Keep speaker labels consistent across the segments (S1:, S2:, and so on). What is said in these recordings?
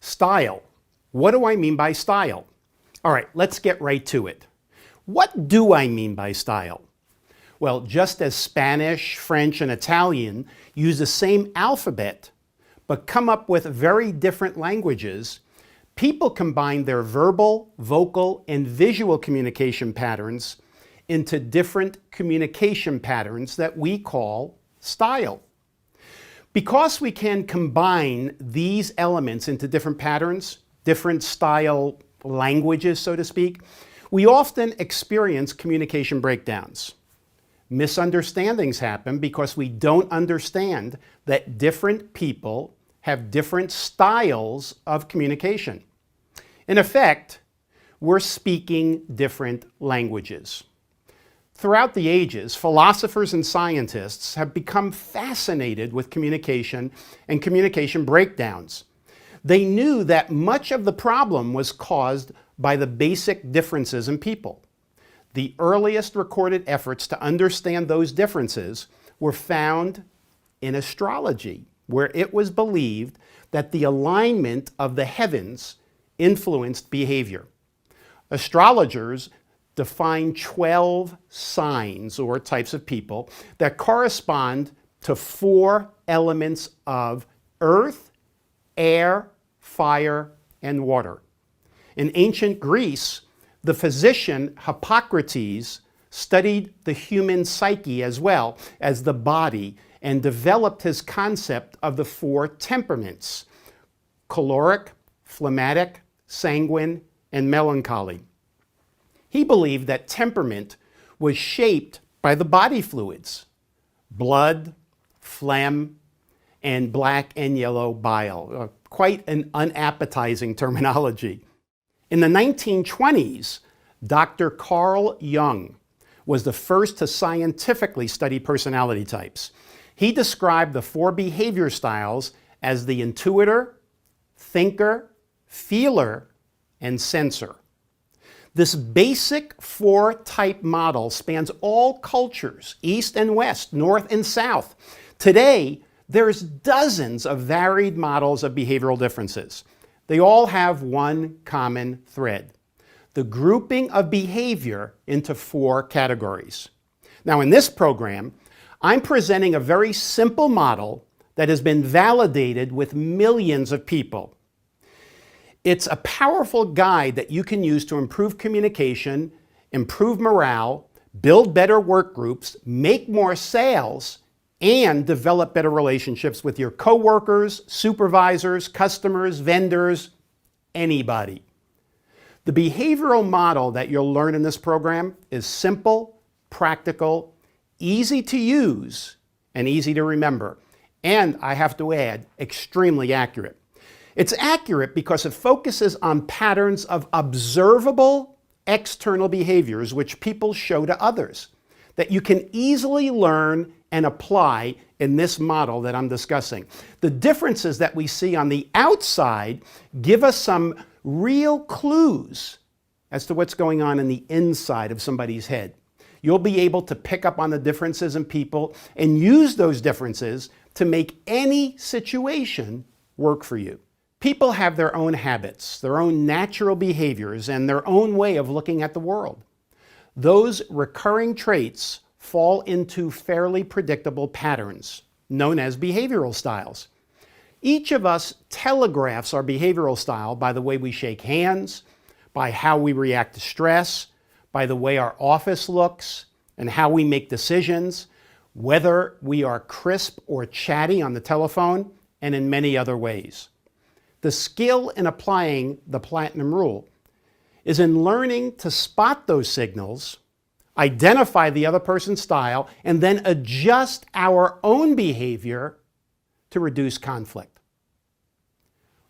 S1: Style. What do I mean by style? All right, let's get right to it. What do I mean by style? Well, just as Spanish, French, and Italian use the same alphabet, but come up with very different languages, people combine their verbal, vocal, and visual communication patterns into different communication patterns that we call style. Because we can combine these elements into different patterns, different style languages, so to speak, we often experience communication breakdowns. Misunderstandings happen because we don't understand that different people have different styles of communication. In effect, we're speaking different languages. Throughout the ages, philosophers and scientists have become fascinated with communication and communication breakdowns. They knew that much of the problem was caused by the basic differences in people. The earliest recorded efforts to understand those differences were found in astrology, where it was believed that the alignment of the heavens influenced behavior. Astrologers define 12 signs or types of people that correspond to 4 elements of earth, air, fire, and water. In ancient Greece, the physician Hippocrates studied the human psyche as well as the body and developed his concept of the 4 temperaments: choleric, phlegmatic, sanguine, and melancholy. He believed that temperament was shaped by the body fluids: blood, phlegm, and black and yellow bile. Quite an unappetizing terminology. In the 1920s, Dr. Carl Jung was the first to scientifically study personality types. He described the 4 behavior styles as the intuitor, thinker, feeler, and sensor. This basic 4-type model spans all cultures, East and West, North and South. Today, there's dozens of varied models of behavioral differences. They all have one common thread: the grouping of behavior into 4 categories. Now, in this program, I'm presenting a very simple model that has been validated with millions of people. It's a powerful guide that you can use to improve communication, improve morale, build better work groups, make more sales, and develop better relationships with your coworkers, supervisors, customers, vendors, anybody. The behavioral model that you'll learn in this program is simple, practical, easy to use, and easy to remember. And I have to add, extremely accurate. It's accurate because it focuses on patterns of observable external behaviors which people show to others that you can easily learn and apply in this model that I'm discussing. The differences that we see on the outside give us some real clues as to what's going on in the inside of somebody's head. You'll be able to pick up on the differences in people and use those differences to make any situation work for you. People have their own habits, their own natural behaviors, and their own way of looking at the world. Those recurring traits fall into fairly predictable patterns, known as behavioral styles. Each of us telegraphs our behavioral style by the way we shake hands, by how we react to stress, by the way our office looks, and how we make decisions, whether we are crisp or chatty on the telephone, and in many other ways. The skill in applying the Platinum Rule is in learning to spot those signals, identify the other person's style, and then adjust our own behavior to reduce conflict.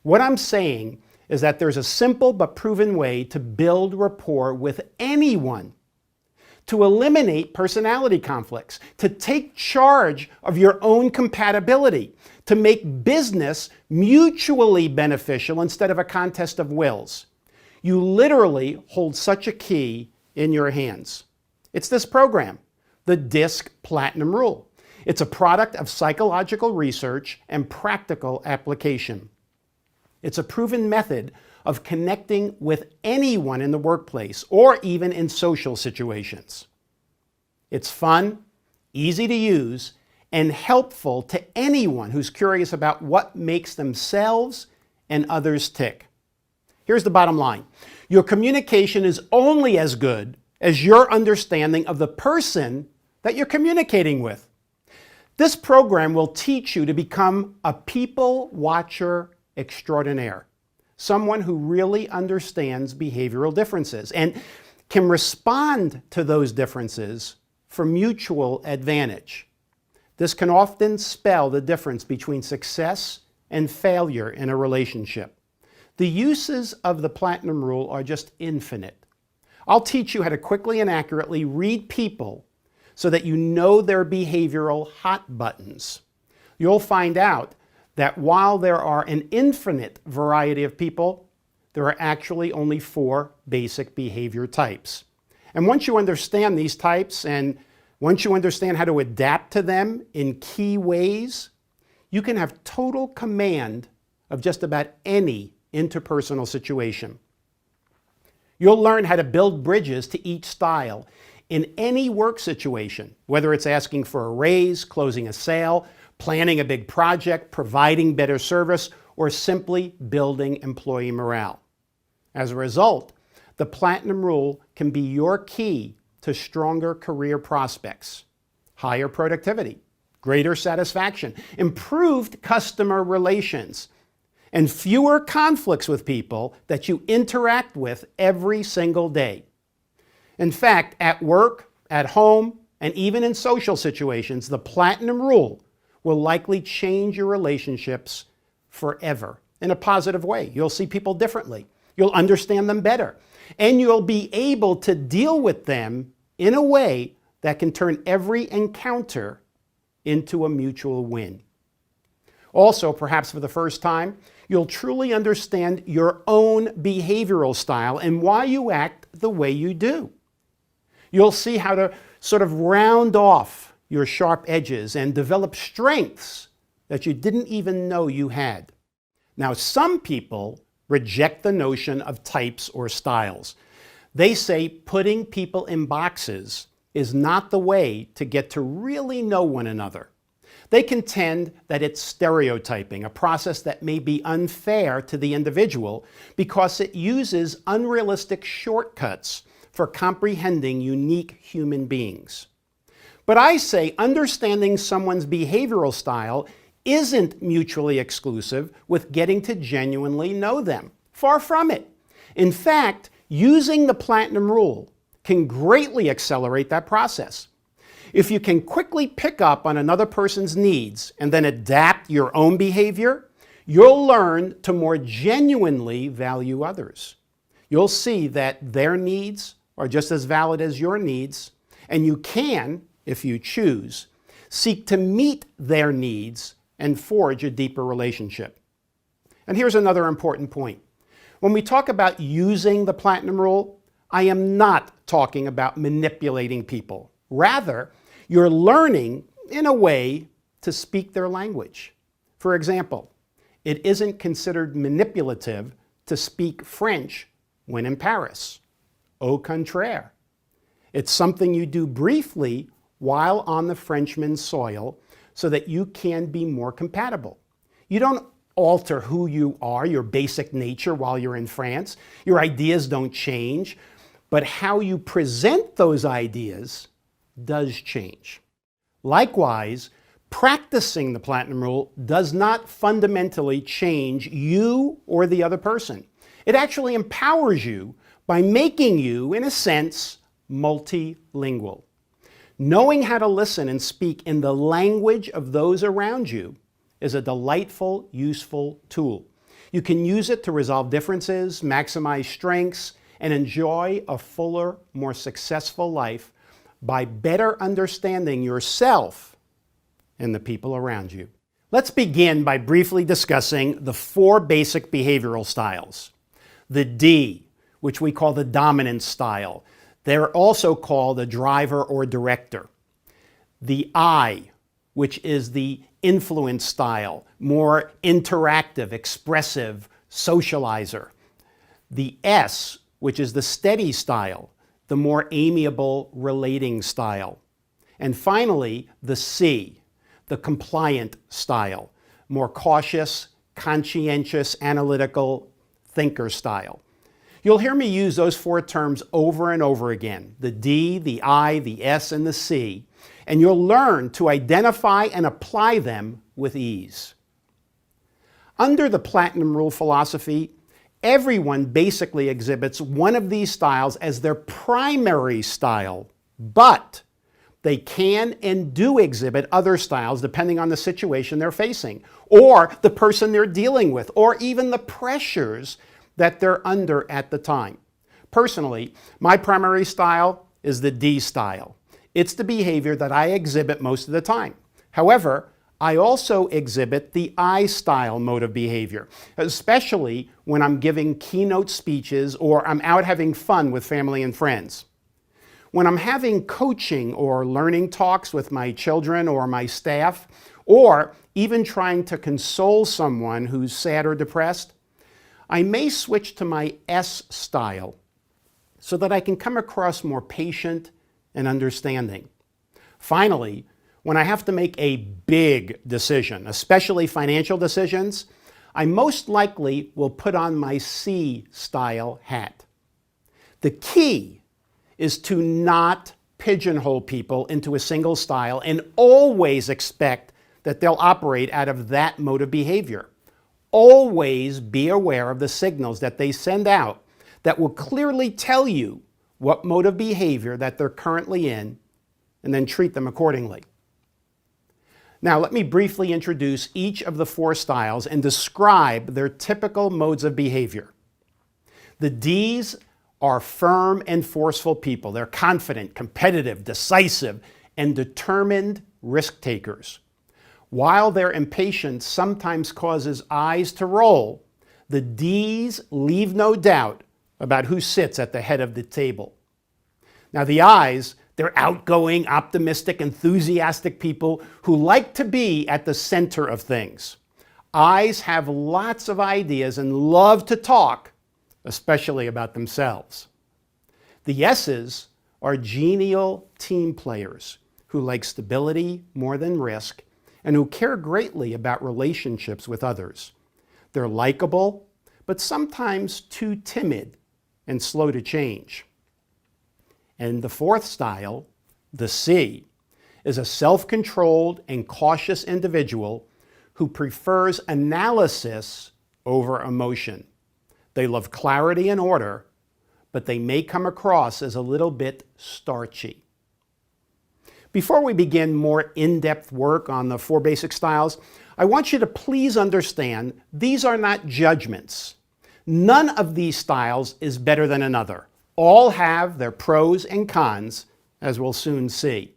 S1: What I'm saying is that there's a simple but proven way to build rapport with anyone, to eliminate personality conflicts, to take charge of your own compatibility, to make business mutually beneficial instead of a contest of wills. You literally hold such a key in your hands. It's this program, the DISC Platinum Rule. It's a product of psychological research and practical application. It's a proven method of connecting with anyone in the workplace or even in social situations. It's fun, easy to use, and helpful to anyone who's curious about what makes themselves and others tick. Here's the bottom line. Your communication is only as good as your understanding of the person that you're communicating with. This program will teach you to become a people watcher extraordinaire, someone who really understands behavioral differences and can respond to those differences for mutual advantage. This can often spell the difference between success and failure in a relationship. The uses of the Platinum Rule are just infinite. I'll teach you how to quickly and accurately read people so that you know their behavioral hot buttons. You'll find out that while there are an infinite variety of people, there are actually only 4 basic behavior types. And once you understand these types, and once you understand how to adapt to them in key ways, you can have total command of just about any interpersonal situation. You'll learn how to build bridges to each style in any work situation, whether it's asking for a raise, closing a sale, planning a big project, providing better service, or simply building employee morale. As a result, the Platinum Rule can be your key to stronger career prospects, higher productivity, greater satisfaction, improved customer relations, and fewer conflicts with people that you interact with every single day. In fact, at work, at home, and even in social situations, the Platinum Rule will likely change your relationships forever in a positive way. You'll see people differently. You'll understand them better. And you'll be able to deal with them in a way that can turn every encounter into a mutual win. Also, perhaps for the first time, you'll truly understand your own behavioral style and why you act the way you do. You'll see how to sort of round off your sharp edges and develop strengths that you didn't even know you had. Now, some people reject the notion of types or styles. They say putting people in boxes is not the way to get to really know one another. They contend that it's stereotyping, a process that may be unfair to the individual because it uses unrealistic shortcuts for comprehending unique human beings. But I say understanding someone's behavioral style isn't mutually exclusive with getting to genuinely know them. Far from it. In fact, using the Platinum Rule can greatly accelerate that process. If you can quickly pick up on another person's needs and then adapt your own behavior, you'll learn to more genuinely value others. You'll see that their needs are just as valid as your needs, and you can, if you choose, seek to meet their needs and forge a deeper relationship. And here's another important point. When we talk about using the Platinum Rule, I am not talking about manipulating people. Rather, you're learning, in a way, to speak their language. For example, it isn't considered manipulative to speak French when in Paris. Au contraire. It's something you do briefly while on the Frenchman's soil so that you can be more compatible. You don't alter who you are, your basic nature, while you're in France. Your ideas don't change, but how you present those ideas does change. Likewise, practicing the Platinum Rule does not fundamentally change you or the other person. It actually empowers you by making you, in a sense, multilingual. Knowing how to listen and speak in the language of those around you is a delightful, useful tool. You can use it to resolve differences, maximize strengths, and enjoy a fuller, more successful life by better understanding yourself and the people around you. Let's begin by briefly discussing the 4 basic behavioral styles. The D, which we call the dominant style. They're also called a driver or director. The I, which is the influence style, more interactive, expressive, socializer. The S, which is the steady style, the more amiable relating style. And finally, the C, the compliant style, more cautious, conscientious, analytical thinker style. You'll hear me use those four terms over and over again, the D, the I, the S, and the C, and you'll learn to identify and apply them with ease. Under the Platinum Rule philosophy, everyone basically exhibits one of these styles as their primary style, but they can and do exhibit other styles depending on the situation they're facing, or the person they're dealing with, or even the pressures that they're under at the time. Personally, my primary style is the D style. It's the behavior that I exhibit most of the time. However, I also exhibit the I style mode of behavior, especially when I'm giving keynote speeches or I'm out having fun with family and friends. When I'm having coaching or learning talks with my children or my staff, or even trying to console someone who's sad or depressed, I may switch to my S style so that I can come across more patient and understanding. Finally, when I have to make a big decision, especially financial decisions, I most likely will put on my C style hat. The key is to not pigeonhole people into a single style and always expect that they'll operate out of that mode of behavior. Always be aware of the signals that they send out that will clearly tell you what mode of behavior that they're currently in, and then treat them accordingly. Now, let me briefly introduce each of the four styles and describe their typical modes of behavior. The Ds are firm and forceful people. They're confident, competitive, decisive, and determined risk takers. While their impatience sometimes causes eyes to roll, the Ds leave no doubt about who sits at the head of the table. Now, the Is, they're outgoing, optimistic, enthusiastic people who like to be at the center of things. Is have lots of ideas and love to talk, especially about themselves. The S's are genial team players who like stability more than risk and who care greatly about relationships with others. They're likable, but sometimes too timid and slow to change. And the fourth style, the C, is a self-controlled and cautious individual who prefers analysis over emotion. They love clarity and order, but they may come across as a little bit starchy. Before we begin more in-depth work on the four basic styles, I want you to please understand these are not judgments. None of these styles is better than another. All have their pros and cons, as we'll soon see.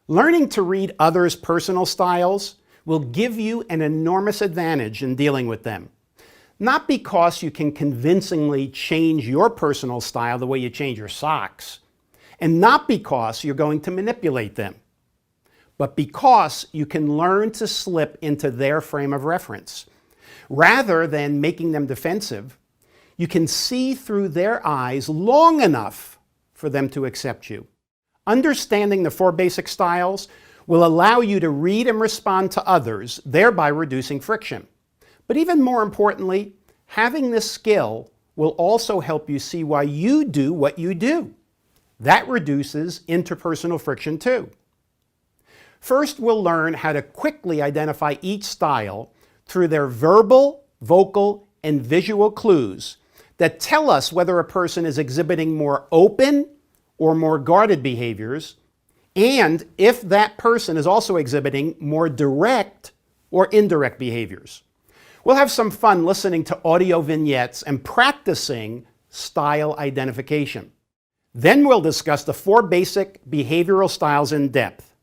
S1: Learning to read others' personal styles will give you an enormous advantage in dealing with them. Not because you can convincingly change your personal style the way you change your socks, and not because you're going to manipulate them, but because you can learn to slip into their frame of reference. Rather than making them defensive, you can see through their eyes long enough for them to accept you. Understanding the four basic styles will allow you to read and respond to others, thereby reducing friction. But even more importantly, having this skill will also help you see why you do what you do. That reduces interpersonal friction too. First, we'll learn how to quickly identify each style through their verbal, vocal, and visual clues that tell us whether a person is exhibiting more open or more guarded behaviors, and if that person is also exhibiting more direct or indirect behaviors. We'll have some fun listening to audio vignettes and practicing style identification. Then we'll discuss the four basic behavioral styles in depth.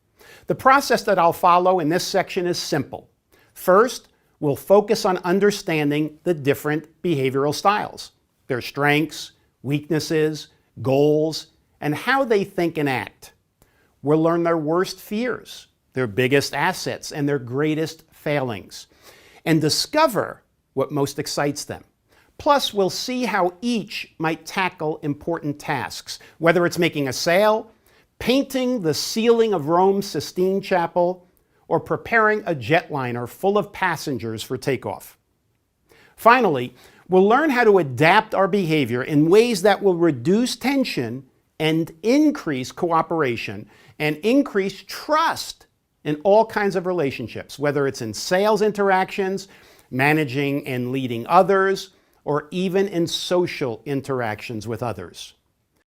S1: The process that I'll follow in this section is simple. First, we'll focus on understanding the different behavioral styles, their strengths, weaknesses, goals, and how they think and act. We'll learn their worst fears, their biggest assets, and their greatest failings, and discover what most excites them. Plus, we'll see how each might tackle important tasks, whether it's making a sale, painting the ceiling of Rome's Sistine Chapel, or preparing a jetliner full of passengers for takeoff. Finally, we'll learn how to adapt our behavior in ways that will reduce tension and increase cooperation and increase trust in all kinds of relationships, whether it's in sales interactions, managing and leading others, or even in social interactions with others.